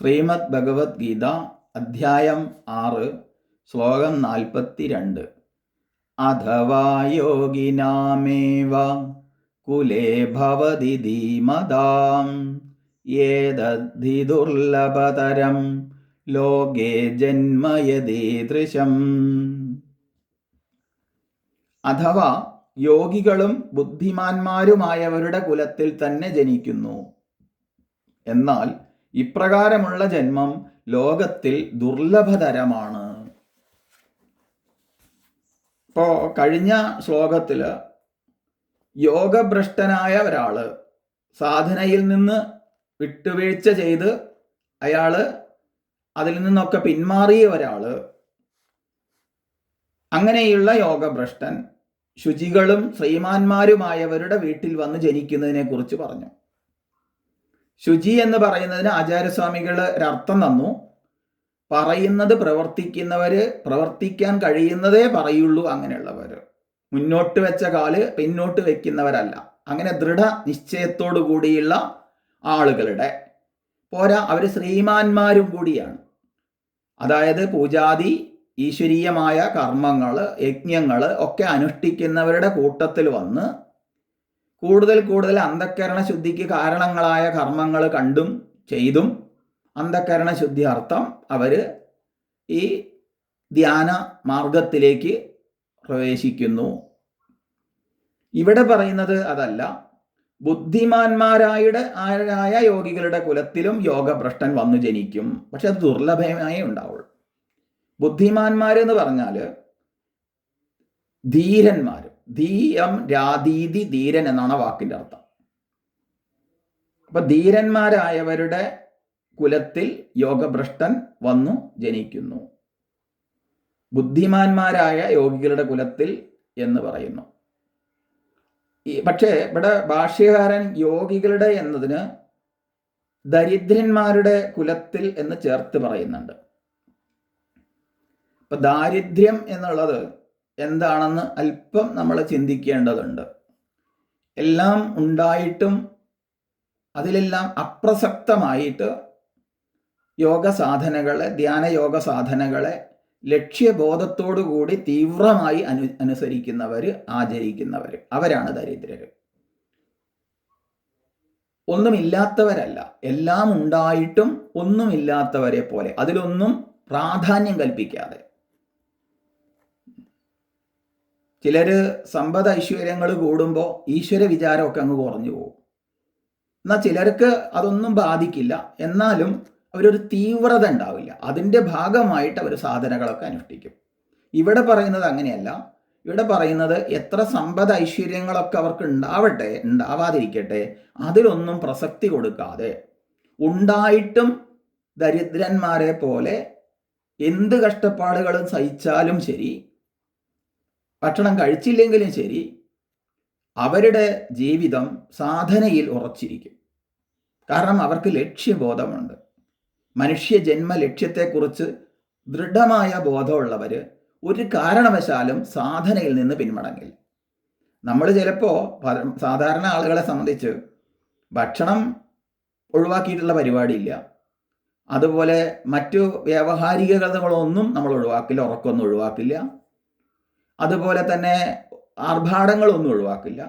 ശ്രീമദ് ഭഗവത്ഗീത അധ്യായം 6 ശ്ലോകം 42. അഥവാ യോഗിനാമേവ കുലേ ഭവതി ധീമതാം യേതദ്ധി ദുർലഭതരം ലോകേ ജന്മയദീദൃശം. അഥവാ യോഗികളും ബുദ്ധിമാന്മാരുമായവരുടെ കുലത്തിൽ തന്നെ ജനിക്കുന്നു. എന്നാൽ ഇപ്രകാരമുള്ള ജന്മം ലോകത്തിൽ ദുർലഭതരമാണ്. ഇപ്പോൾ കഴിഞ്ഞ ശ്ലോകത്തിൽ യോഗഭ്രഷ്ടനായ ഒരാള്, സാധനയിൽ നിന്ന് വിട്ടുവീഴ്ച ചെയ്ത് അയാള് അതിൽ നിന്നൊക്കെ പിന്മാറിയ ഒരാള്, അങ്ങനെയുള്ള യോഗഭ്രഷ്ടൻ ശുചികളും ശ്രീമാന്മാരുമായവരുടെ വീട്ടിൽ വന്ന് ജനിക്കുന്നതിനെ കുറിച്ച് പറഞ്ഞു. ശുചി എന്ന് പറയുന്നതിന് ആചാര്യസ്വാമികൾ ഒരർത്ഥം തന്നു. പറയുന്നത് പ്രവർത്തിക്കുന്നവര്, പ്രവർത്തിക്കാൻ കഴിയുന്നതേ പറയുള്ളൂ അങ്ങനെയുള്ളവർ, മുന്നോട്ട് വെച്ച കാല് പിന്നോട്ട് വെക്കുന്നവരല്ല. അങ്ങനെ ദൃഢ നിശ്ചയത്തോടു കൂടിയുള്ള ആളുകളുടെ പോരാ, അവർ ശ്രീമാന്മാരും കൂടിയാണ്. അതായത് പൂജാതി ഈശ്വരീയമായ കർമ്മങ്ങൾ, യജ്ഞങ്ങൾ ഒക്കെ അനുഷ്ഠിക്കുന്നവരുടെ കൂട്ടത്തിൽ വന്ന് കൂടുതൽ അന്ധക്കരണ ശുദ്ധിക്ക് കാരണങ്ങളായ കർമ്മങ്ങൾ കണ്ടും ചെയ്തും അന്ധക്കരണ ശുദ്ധി അർത്ഥം അവർ ഈ ധ്യാന മാർഗത്തിലേക്ക് പ്രവേശിക്കുന്നു. ഇവിടെ പറയുന്നത് അതല്ല. ബുദ്ധിമാന്മാരായ യോഗികളുടെ കുലത്തിലും യോഗഭ്രഷ്ടൻ വന്നു ജനിക്കും. പക്ഷെ അത് ദുർലഭമായി ഉണ്ടാവുള്ളൂ. ബുദ്ധിമാന്മാരെന്ന് പറഞ്ഞാൽ ധീരന്മാർ, ധീയം രാധീതി ധീരൻ എന്നാണ് വാക്കിൻ്റെ അർത്ഥം. അപ്പൊ ധീരന്മാരായവരുടെ കുലത്തിൽ യോഗഭ്രഷ്ടൻ വന്നു ജനിക്കുന്നു. ബുദ്ധിമാന്മാരായ യോഗികളുടെ കുലത്തിൽ എന്ന് പറയുന്നു. പക്ഷേ ഇവിടെ ഭാഷ്യകാരൻ യോഗികളുടെ എന്നതിന് ദരിദ്രന്മാരുടെ കുലത്തിൽ എന്ന് ചേർത്ത് പറയുന്നുണ്ട്. അപ്പൊ ദാരിദ്ര്യം എന്നുള്ളത് എന്താണെന്ന് അല്പം നമ്മൾ ചിന്തിക്കേണ്ടതുണ്ട്. എല്ലാം ഉണ്ടായിട്ടും അതിലെല്ലാം അപ്രസക്തമായിട്ട് യോഗ സാധനകളെ, ധ്യാനയോഗ സാധനകളെ ലക്ഷ്യബോധത്തോടു കൂടി തീവ്രമായി അനുസരിക്കുന്നവർ, ആചരിക്കുന്നവർ, അവരാണ് ദരിദ്രർ. ഒന്നുമില്ലാത്തവരല്ല, എല്ലാം ഉണ്ടായിട്ടും ഒന്നുമില്ലാത്തവരെ പോലെ, അതിലൊന്നും പ്രാധാന്യം കൽപ്പിക്കാതെ. ചിലര് സമ്പദ് ഐശ്വര്യങ്ങൾ കൂടുമ്പോൾ ഈശ്വര വിചാരമൊക്കെ അങ്ങ് കുറഞ്ഞു പോകും. എന്നാൽ ചിലർക്ക് അതൊന്നും ബാധിക്കില്ല, എന്നാലും അവരൊരു തീവ്രത ഉണ്ടാവില്ല. അതിൻ്റെ ഭാഗമായിട്ട് അവർ സാധനകളൊക്കെ അനുഷ്ഠിക്കും. ഇവിടെ പറയുന്നത് അങ്ങനെയല്ല. ഇവിടെ പറയുന്നത് എത്ര സമ്പദ് ഐശ്വര്യങ്ങളൊക്കെ അവർക്ക് ഉണ്ടാവട്ടെ, ഉണ്ടാവാതിരിക്കട്ടെ, അതിലൊന്നും പ്രസക്തി കൊടുക്കാതെ ഉണ്ടായിട്ടും ദരിദ്രന്മാരെ പോലെ എന്ത് കഷ്ടപ്പാടുകളും സഹിച്ചാലും ശരി, ഭക്ഷണം കഴിച്ചില്ലെങ്കിലും ശരി, അവരുടെ ജീവിതം സാധനയിൽ ഉറച്ചിരിക്കും. കാരണം അവർക്ക് ലക്ഷ്യബോധമുണ്ട്. മനുഷ്യ ജന്മ ലക്ഷ്യത്തെക്കുറിച്ച് ദൃഢമായ ബോധമുള്ളവർ ഒരു കാരണവശാലും സാധനയിൽ നിന്ന് പിന്മടങ്ങില്ല. നമ്മൾ ചിലപ്പോൾ സാധാരണ ആളുകളെ സംബന്ധിച്ച് ഭക്ഷണം ഒഴിവാക്കിയിട്ടുള്ള പരിപാടിയില്ല. അതുപോലെ മറ്റു വ്യാവഹാരികതകളൊന്നും നമ്മൾ ഒഴിവാക്കില്ല, ഉറക്കമൊന്നും ഒഴിവാക്കില്ല. അതുപോലെ തന്നെ ആർഭാടങ്ങളൊന്നും ഒഴിവാക്കില്ല.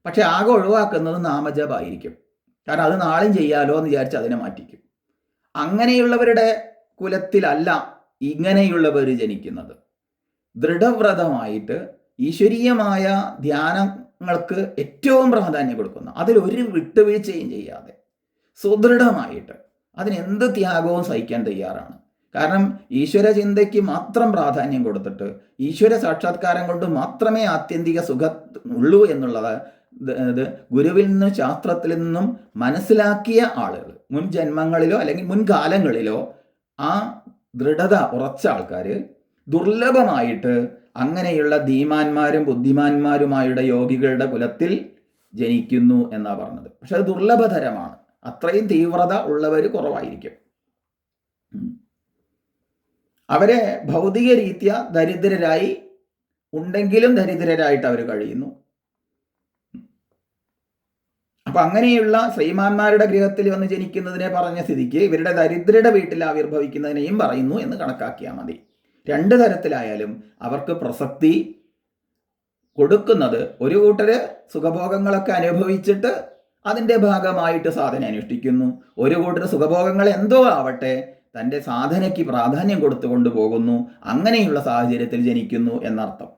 പക്ഷെ ആകെ ഒഴിവാക്കുന്നത് നാമജപമായിരിക്കും. കാരണം അത് നാളെയും ചെയ്യാലോ എന്ന് വിചാരിച്ച് അതിനെ മാറ്റിക്കും. അങ്ങനെയുള്ളവരുടെ കുലത്തിലല്ല ഇങ്ങനെയുള്ളവർ ജനിക്കുന്നത്. ദൃഢവ്രതമായിട്ട് ഈശ്വരീയമായ ധ്യാനങ്ങൾക്ക് ഏറ്റവും പ്രാധാന്യം കൊടുക്കുന്ന, അതിലൊരു വിട്ടുവീഴ്ചയും ചെയ്യാതെ സുദൃഢമായിട്ട് അതിനെന്ത് ത്യാഗവും സഹിക്കാൻ തയ്യാറാണ്. കാരണം ഈശ്വര ചിന്തയ്ക്ക് മാത്രം പ്രാധാന്യം കൊടുത്തിട്ട് ഈശ്വര സാക്ഷാത്കാരം കൊണ്ട് മാത്രമേ ആത്യന്തിക സുഖം ഉള്ളൂ എന്നുള്ളത് ഗുരുവിൽ നിന്നും ശാസ്ത്രത്തിൽ നിന്നും മനസ്സിലാക്കിയ ആളുകൾ, മുൻ ജന്മങ്ങളിലോ അല്ലെങ്കിൽ മുൻകാലങ്ങളിലോ ആ ദൃഢത ഉറച്ച ആൾക്കാർ ദുർലഭമായിട്ട് അങ്ങനെയുള്ള ധീമാന്മാരും ബുദ്ധിമാന്മാരുമായുടെ യോഗികളുടെ കുലത്തിൽ ജനിക്കുന്നു എന്നാണ് പറഞ്ഞത്. പക്ഷെ അത് ദുർലഭതരമാണ്. അത്രയും തീവ്രത ഉള്ളവർ കുറവായിരിക്കും. അവരെ ഭൗതിക രീതിയ ദരിദ്രരായി ഉണ്ടെങ്കിലും ദരിദ്രരായിട്ട് അവർ കഴിയുന്നു. അപ്പം അങ്ങനെയുള്ള ശ്രീമാന്മാരുടെ ഗൃഹത്തിൽ വന്ന് ജനിക്കുന്നതിനെ പറഞ്ഞ സ്ഥിതിക്ക് ഇവരുടെ ദരിദ്രരുടെ വീട്ടിൽ ആവിർഭവിക്കുന്നതിനെയും പറയുന്നു എന്ന് കണക്കാക്കിയാൽ മതി. രണ്ട് തരത്തിലായാലും അവർക്ക് പ്രസക്തി കൊടുക്കുന്നത് ഒരു കൂട്ടര് സുഖഭോഗങ്ങളൊക്കെ അനുഭവിച്ചിട്ട് അതിൻ്റെ ഭാഗമായിട്ട് സാധന അനുഷ്ഠിക്കുന്നു, ഒരു കൂട്ടർ സുഖഭോഗങ്ങൾ എന്തോ ആവട്ടെ തൻ്റെ സാധനയ്ക്ക് പ്രാധാന്യം കൊടുത്തുകൊണ്ട് പോകുന്നു. അങ്ങനെയുള്ള സാഹചര്യത്തിൽ ജനിക്കുന്നു എന്നർത്ഥം.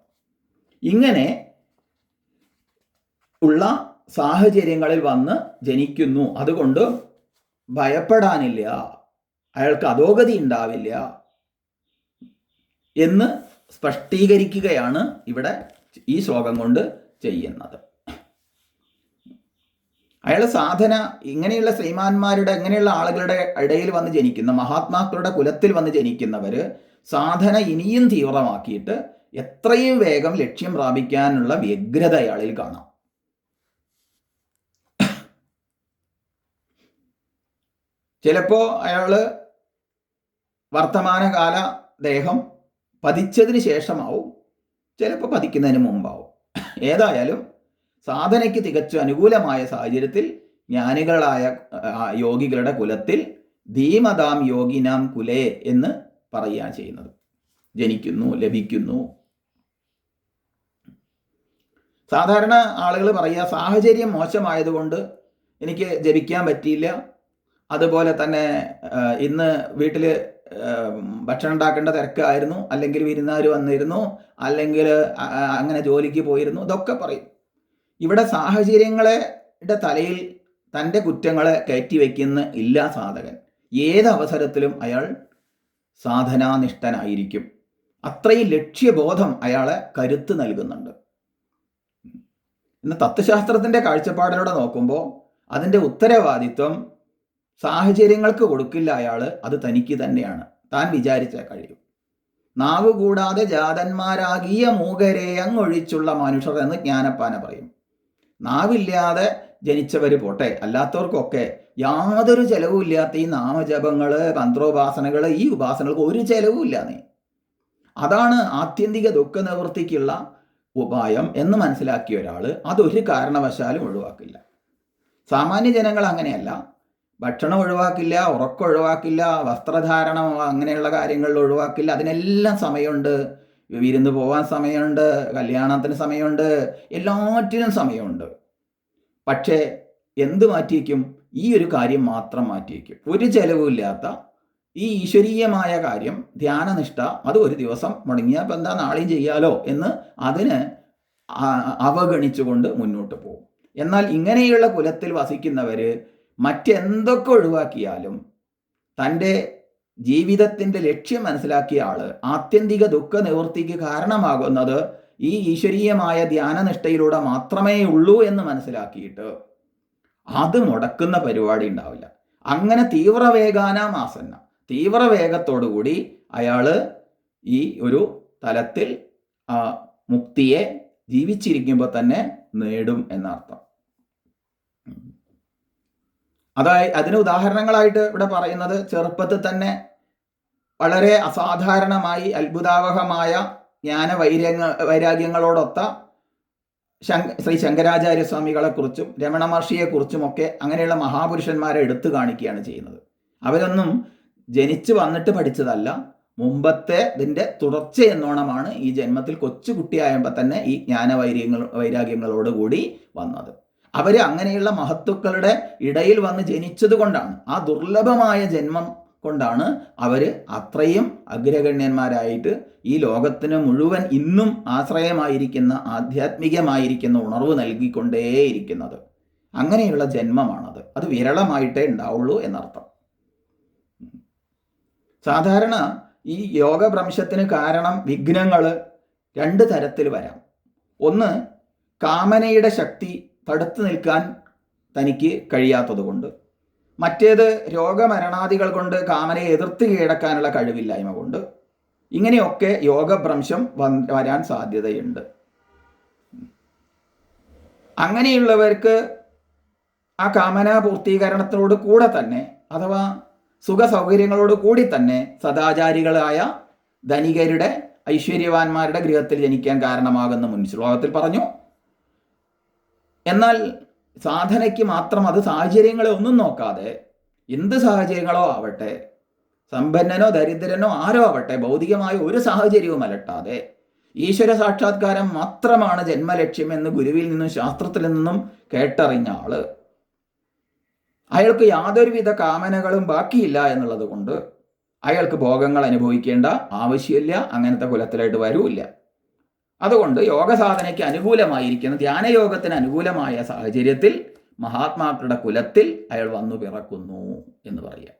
ഇങ്ങനെ ഉള്ള സാഹചര്യങ്ങളിൽ വന്ന് ജനിക്കുന്നു, അതുകൊണ്ട് ഭയപ്പെടാനില്ല, അയാൾക്ക് അധോഗതി ഉണ്ടാവില്ല എന്ന് സ്പഷ്ടീകരിക്കുകയാണ് ഇവിടെ ഈ ശ്ലോകം കൊണ്ട് ചെയ്യുന്നത്. അയാൾ സാധന ഇങ്ങനെയുള്ള ശ്രീമാന്മാരുടെ ഇങ്ങനെയുള്ള ആളുകളുടെ ഇടയിൽ വന്ന് ജനിക്കുന്ന മഹാത്മാക്കളുടെ കുലത്തിൽ വന്ന് ജനിക്കുന്നവർ സാധന ഇനിയും തീവ്രമാക്കിയിട്ട് എത്രയും വേഗം ലക്ഷ്യം പ്രാപിക്കാനുള്ള വ്യഗ്രത അയാളിൽ കാണാം. ചിലപ്പോൾ അയാൾ വർത്തമാനകാല ദേഹം പതിച്ചതിന് ശേഷമാവും, ചിലപ്പോൾ പതിക്കുന്നതിന് മുമ്പാവും. ഏതായാലും സാധനയ്ക്ക് തികച്ചും അനുകൂലമായ സാഹചര്യത്തിൽ ജ്ഞാനികളായ യോഗികളുടെ കുലത്തിൽ ധീമതാം യോഗിനാം കുലേ എന്ന് പറയുകയാണ് ചെയ്യുന്നത്. ജനിക്കുന്നു, ലഭിക്കുന്നു. സാധാരണ ആളുകൾ പറയുക സാഹചര്യം മോശമായതുകൊണ്ട് എനിക്ക് ജപിക്കാൻ പറ്റിയില്ല, അതുപോലെ തന്നെ ഇന്ന് വീട്ടിൽ ഭക്ഷണം ഉണ്ടാക്കേണ്ട തിരക്കായിരുന്നു, അല്ലെങ്കിൽ വിരുന്നുകാർ വന്നിരുന്നു, അല്ലെങ്കിൽ അങ്ങനെ ജോലിക്ക് പോയിരുന്നു, ഇതൊക്കെ പറയും. ഇവിടെ സാഹചര്യങ്ങളുടെ തലയിൽ തൻ്റെ കുറ്റങ്ങളെ കയറ്റി വയ്ക്കുന്ന ഇല്ല സാധകൻ. ഏതവസരത്തിലും അയാൾ സാധനാനിഷ്ഠനായിരിക്കും. അത്രയും ലക്ഷ്യബോധം അയാളെ കരുത്ത് നൽകുന്നുണ്ട്. ഇന്ന് തത്വശാസ്ത്രത്തിൻ്റെ കാഴ്ചപ്പാടിലൂടെ നോക്കുമ്പോൾ അതിൻ്റെ ഉത്തരവാദിത്വം സാഹചര്യങ്ങൾക്ക് കൊടുക്കില്ല അയാൾ, അത് തനിക്ക് തന്നെയാണ്. താൻ വിചാരിച്ച കഴിയും. നാവ് കൂടാതെ ജാതന്മാരാകിയ മൂകരെ അങ്ങൊഴിച്ചുള്ള മനുഷ്യർ എന്ന് ജ്ഞാനപ്പാന പറയും. നാവില്ലാതെ ജനിച്ചവർ പോട്ടെ, അല്ലാത്തവർക്കൊക്കെ യാതൊരു ചെലവുമില്ലാത്ത ഈ നാമജപങ്ങൾ, മന്ത്രോപാസനകൾ, ഈ ഉപാസനകൾക്ക് ഒരു ചെലവുമില്ലാന്നേ. അതാണ് ആത്യന്തിക ദുഃഖ നിവൃത്തിക്കുള്ള ഉപായം എന്ന് മനസ്സിലാക്കിയ ഒരാൾ അതൊരു കാരണവശാലും ഒഴിവാക്കില്ല. സാമാന്യ ജനങ്ങൾ അങ്ങനെയല്ല. ഭക്ഷണം ഒഴിവാക്കില്ല, ഉറക്കം ഒഴിവാക്കില്ല, വസ്ത്രധാരണം അങ്ങനെയുള്ള കാര്യങ്ങളിൽ ഒഴിവാക്കില്ല. അതിനെല്ലാം സമയമുണ്ട്. വിരുന്ന് പോകാൻ സമയമുണ്ട്, കല്യാണത്തിന് സമയമുണ്ട്, എല്ലാറ്റിനും സമയമുണ്ട്. പക്ഷേ എന്ത് മാറ്റിവെക്കും? ഈ ഒരു കാര്യം മാത്രം മാറ്റിവെക്കും. ഒരു ചെലവുമില്ലാത്ത ഈ ഈശ്വരീയമായ കാര്യം, ധ്യാനനിഷ്ഠ, അത് ഒരു ദിവസം മുടങ്ങിയാൽ ഇപ്പം എന്താ നാളെയും ചെയ്യാലോ എന്ന് അതിന് അവഗണിച്ചുകൊണ്ട് മുന്നോട്ട് പോകും. എന്നാൽ ഇങ്ങനെയുള്ള കുലത്തിൽ വസിക്കുന്നവർ മറ്റെന്തൊക്കെ ഒഴിവാക്കിയാലും തൻ്റെ ജീവിതത്തിൻ്റെ ലക്ഷ്യം മനസ്സിലാക്കിയ ആള് ആത്യന്തിക ദുഃഖ നിവൃത്തിക്ക് കാരണമാകുന്നത് ഈ ഈശ്വരീയമായ ധ്യാനനിഷ്ഠയിലൂടെ മാത്രമേ ഉള്ളൂ എന്ന് മനസ്സിലാക്കിയിട്ട് അത് മുടക്കുന്ന പരിപാടി ഉണ്ടാവില്ല. അങ്ങനെ തീവ്രവേഗാനാമാസന്ന, തീവ്രവേഗത്തോടുകൂടി അയാൾ ഈ ഒരു തലത്തിൽ മുക്തിയെ ജീവിച്ചിരിക്കുമ്പോൾ തന്നെ നേടും എന്നർത്ഥം. അതിന് ഉദാഹരണങ്ങളായിട്ട് ഇവിടെ പറയുന്നത് ചെറുപ്പത്തിൽ തന്നെ വളരെ അസാധാരണമായി അത്ഭുതാവഹമായ വൈരാഗ്യങ്ങളോടൊത്ത ശ്രീ ശങ്കരാചാര്യസ്വാമികളെക്കുറിച്ചും രമണ മഹർഷിയെക്കുറിച്ചുമൊക്കെ അങ്ങനെയുള്ള മഹാപുരുഷന്മാരെ എടുത്തു കാണിക്കുകയാണ് ചെയ്യുന്നത്. അവരൊന്നും ജനിച്ചു വന്നിട്ട് പഠിച്ചതല്ല, മുമ്പത്തെ ഇതിൻ്റെ തുടർച്ച എന്നോണമാണ് ഈ ജന്മത്തിൽ കൊച്ചുകുട്ടിയായപ്പോൾ തന്നെ ഈ വൈരാഗ്യങ്ങളോടുകൂടി വന്നത്. അവർ അങ്ങനെയുള്ള മഹത്തുക്കളുടെ ഇടയിൽ വന്ന് ജനിച്ചത് കൊണ്ടാണ്, ആ ദുർലഭമായ ജന്മം കൊണ്ടാണ് അവർ അത്രയും അഗ്രഗണ്യന്മാരായിട്ട് ഈ ലോകത്തിന് മുഴുവൻ ഇന്നും ആശ്രയമായിരിക്കുന്ന ആധ്യാത്മികമായിരിക്കുന്ന ഉണർവ് നൽകിക്കൊണ്ടേയിരിക്കുന്നത്. അങ്ങനെയുള്ള ജന്മമാണത്. അത് വിരളമായിട്ടേ ഉണ്ടാവുള്ളൂ എന്നർത്ഥം. സാധാരണ ഈ യോഗഭ്രംശത്തിന് കാരണം വിഘ്നങ്ങൾ രണ്ട് തരത്തിൽ വരാം. ഒന്ന്, കാമനയുടെ ശക്തി തടുത്തു നിൽക്കാൻ തനിക്ക് കഴിയാത്തത് കൊണ്ട്. മറ്റേത് രോഗമരണാദികൾ കൊണ്ട് കാമനയെ എതിർത്ത് കീഴടക്കാനുള്ള കഴിവില്ലായ്മ കൊണ്ട്. ഇങ്ങനെയൊക്കെ യോഗഭ്രംശം വരാൻ സാധ്യതയുണ്ട്. അങ്ങനെയുള്ളവർക്ക് ആ കാമനാ പൂർത്തീകരണത്തോട് കൂടെ തന്നെ, അഥവാ സുഖ സൗകര്യങ്ങളോട് കൂടി തന്നെ സദാചാരികളായ ധനികരുടെ ഐശ്വര്യവാന്മാരുടെ ഗൃഹത്തിൽ ജനിക്കാൻ കാരണമാകുന്ന മുൻ ശ്ലോകത്തിൽ പറഞ്ഞു. എന്നാൽ സാധനയ്ക്ക് മാത്രം അത് സാഹചര്യങ്ങളെ ഒന്നും നോക്കാതെ എന്ത് സാഹചര്യങ്ങളോ ആവട്ടെ, സമ്പന്നനോ ദരിദ്രനോ ആരോ ആവട്ടെ, ഭൗതികമായ ഒരു സാഹചര്യവും അലട്ടാതെ ഈശ്വര സാക്ഷാത്കാരം മാത്രമാണ് ജന്മലക്ഷ്യം എന്ന് ഗുരുവിൽ നിന്നും ശാസ്ത്രത്തിൽ നിന്നും കേട്ടറിഞ്ഞ ആള്, അയാൾക്ക് യാതൊരുവിധ കാമനകളും ബാക്കിയില്ല എന്നുള്ളത് കൊണ്ട് അയാൾക്ക് ഭോഗങ്ങൾ അനുഭവിക്കേണ്ട ആവശ്യമില്ല, അങ്ങനത്തെ കുലത്തിലായിട്ട് വരൂല്ല. അതുകൊണ്ട് യോഗസാധനയ്ക്ക് അനുകൂലമായിരിക്കുന്ന, ധ്യാനയോഗത്തിന് അനുകൂലമായ സാഹചര്യത്തിൽ മഹാത്മാക്കളുടെ കുലത്തിൽ അയാൾ വന്നു പിറക്കുന്നു എന്ന് പറയുക.